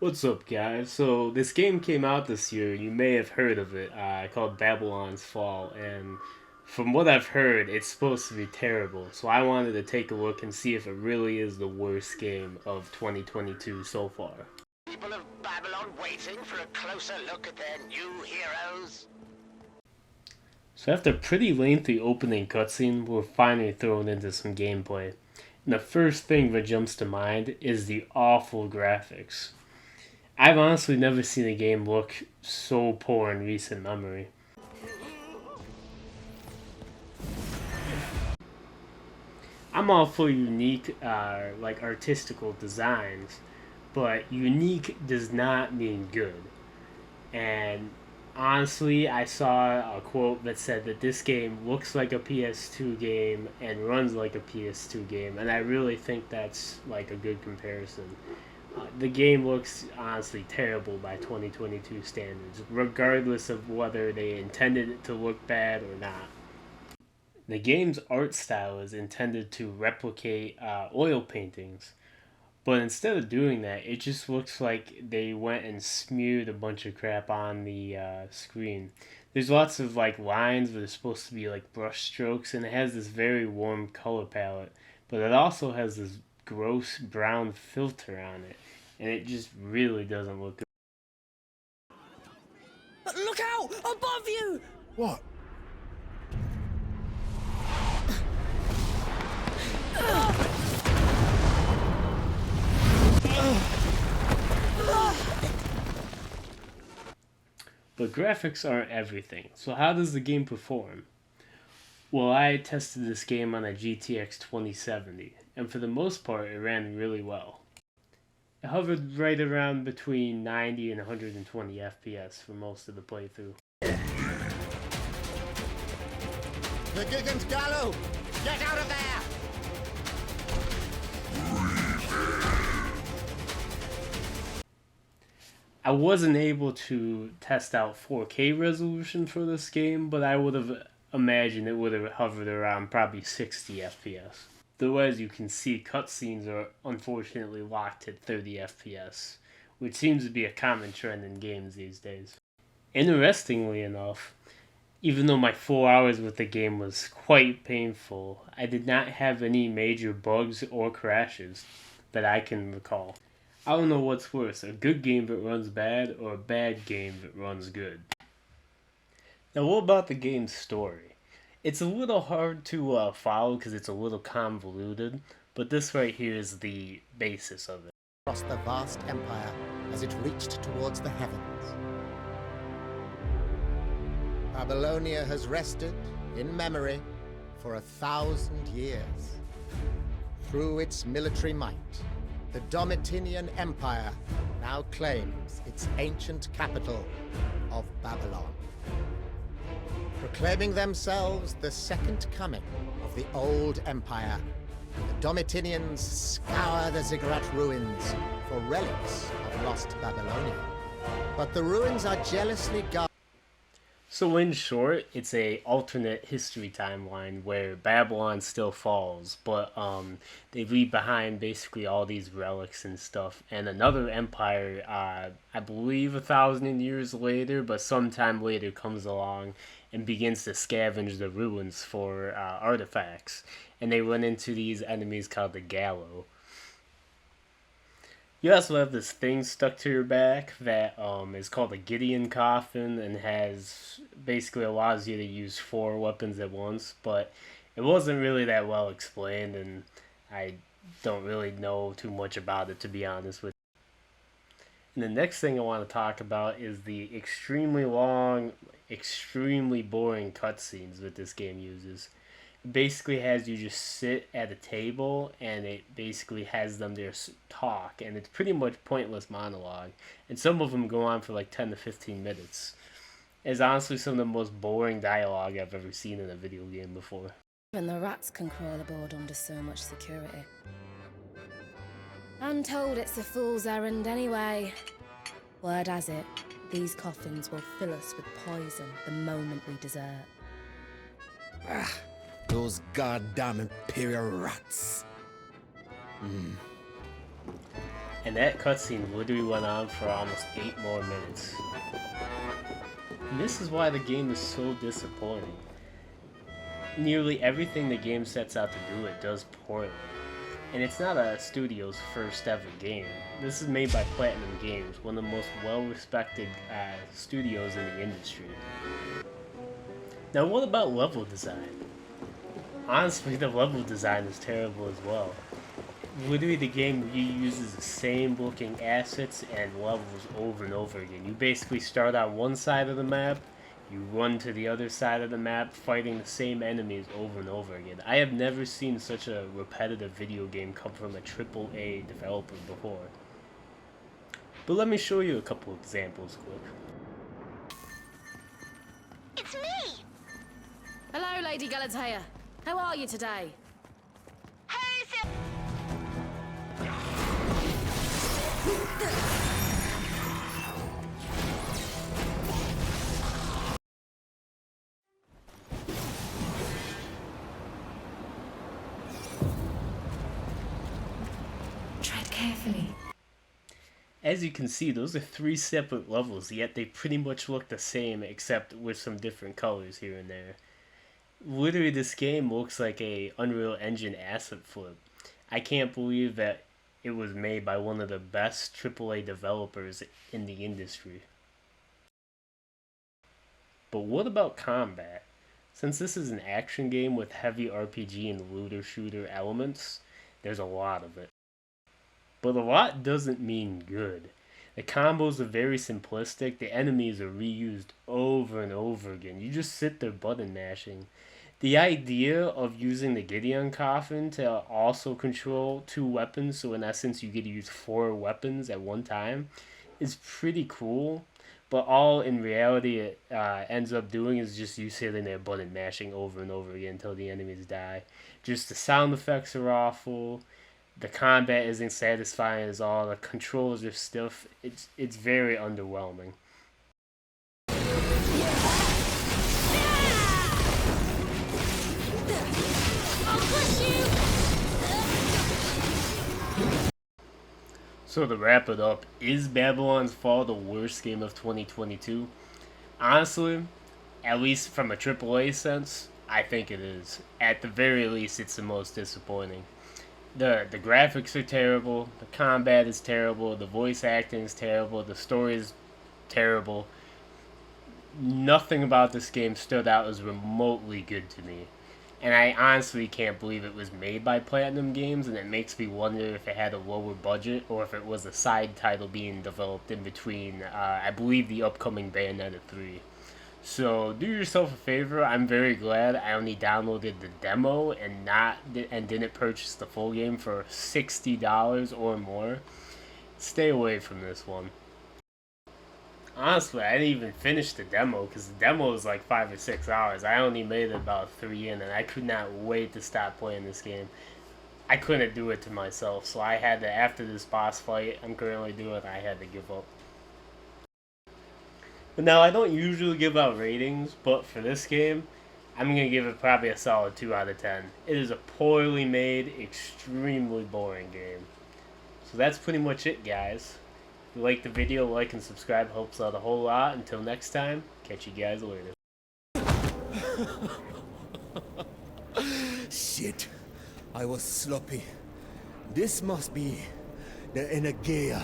What's up, guys? So this game came out this year. You may have heard of it. Called Babylon's Fall, and from what I've heard, it's supposed to be terrible. So I wanted to take a look and see if it really is the worst game of 2022 so far. People of Babylon waiting for a closer look at their new heroes? So after a pretty lengthy opening cutscene, we're finally thrown into some gameplay. And the first thing that jumps to mind is the awful graphics. I've honestly never seen a game look so poor in recent memory. I'm all for unique, like artistical designs, but unique does not mean good. And honestly, I saw a quote that said that this game looks like a PS2 game and runs like a PS2 game, and I really think that's like a good comparison. The game looks honestly terrible by 2022 standards, regardless of whether they intended it to look bad or not. The game's art style is intended to replicate oil paintings, but instead of doing that, it just looks like they went and smeared a bunch of crap on the screen. There's lots of like lines that are supposed to be like brush strokes, and it has this very warm color palette, but it also has this gross brown filter on it, and it just really doesn't look good. Look out! Above you! What? But graphics aren't everything, so how does the game perform? Well, I tested this game on a GTX 2070, and for the most part, it ran really well. It hovered right around between 90 and 120 FPS for most of the playthrough. The Gigant Gallo! Get out of there! I wasn't able to test out 4K resolution for this game, but I would have imagined it would have hovered around probably 60 FPS. Though as you can see, cutscenes are unfortunately locked at 30 FPS, which seems to be a common trend in games these days. Interestingly enough, even though my 4 hours with the game was quite painful, I did not have any major bugs or crashes that I can recall. I don't know what's worse, a good game that runs bad or a bad game that runs good. Now, what about the game's story? It's a little hard to follow because it's a little convoluted, but this right here is the basis of it. Across the vast empire as it reached towards the heavens. Babylonia has rested in memory for 1,000 years. Through its military might, the Domitian Empire now claims its ancient capital of Babylon. Proclaiming themselves the second coming of the old empire, the Domitinians scour the ziggurat ruins for relics of lost Babylonia. But the ruins are jealously guarded. So in short, it's a alternate history timeline where Babylon still falls, but they leave behind basically all these relics and stuff, and another empire, I believe 1,000 years later, but sometime later comes along and begins to scavenge the ruins for artifacts, and they run into these enemies called the Gallo. You also have this thing stuck to your back that is called a Gideon coffin and has basically allows you to use 4 weapons at once, but it wasn't really that well explained, and I don't really know too much about it, to be honest with you. And the next thing I want to talk about is the extremely long, extremely boring cutscenes that this game uses. Basically has you just sit at a table and it basically has them there talk, and it's pretty much pointless monologue, and some of them go on for like 10 to 15 minutes. It's honestly some of the most boring dialogue I've ever seen in a video game before. Even the rats can crawl aboard under so much security. I'm told it's a fool's errand anyway. Word has it, these coffins will fill us with poison the moment we desert. Those goddamn Imperial rats. And that cutscene literally went on for almost 8 more minutes. And this is why the game is so disappointing. Nearly everything the game sets out to do, it does poorly. And it's not a studio's first ever game. This is made by Platinum Games, one of the most well-respected studios in the industry. Now what about level design? Honestly, the level design is terrible as well. Literally, the game reuses the same looking assets and levels over and over again. You basically start on one side of the map, you run to the other side of the map, fighting the same enemies over and over again. I have never seen such a repetitive video game come from a AAA developer before. But let me show you a couple examples quick. It's me! Hello, Lady Galatea. How are you today? Tread carefully. As you can see, those are 3 separate levels, yet they pretty much look the same except with some different colors here and there. Literally, this game looks like a Unreal Engine asset flip. I can't believe that it was made by one of the best AAA developers in the industry. But what about combat? Since this is an action game with heavy RPG and looter-shooter elements, there's a lot of it. But a lot doesn't mean good. The combos are very simplistic, the enemies are reused over and over again. You just sit there button mashing. The idea of using the Gideon Coffin to also control 2 weapons, so in essence you get to use 4 weapons at one time, is pretty cool. But all in reality it ends up doing is just you sitting there button mashing over and over again until the enemies die. Just the sound effects are awful. The combat isn't satisfying at all. The controls are stiff. It's very underwhelming. So to wrap it up, is Babylon's Fall the worst game of 2022? Honestly, at least from a AAA sense, I think it is. At the very least, it's the most disappointing. The graphics are terrible, the combat is terrible, the voice acting is terrible, the story is terrible. Nothing about this game stood out as remotely good to me. And I honestly can't believe it was made by Platinum Games, and it makes me wonder if it had a lower budget or if it was a side title being developed in between, I believe, the upcoming Bayonetta 3. So do yourself a favor. I'm very glad I only downloaded the demo and didn't purchase the full game for $60 or more. Stay away from this one. Honestly, I didn't even finish the demo because the demo was like 5 or 6 hours. I only made it about 3 in, and I could not wait to stop playing this game. I couldn't do it to myself, so I had to, after this boss fight I'm currently doing, I had to give up. But now, I don't usually give out ratings, but for this game, I'm going to give it probably a solid 2 out of 10. It is a poorly made, extremely boring game. So that's pretty much it, guys. If you like the video, like and subscribe helps out a whole lot. Until next time, catch you guys later. Shit, I was sloppy. This must be the Energeia.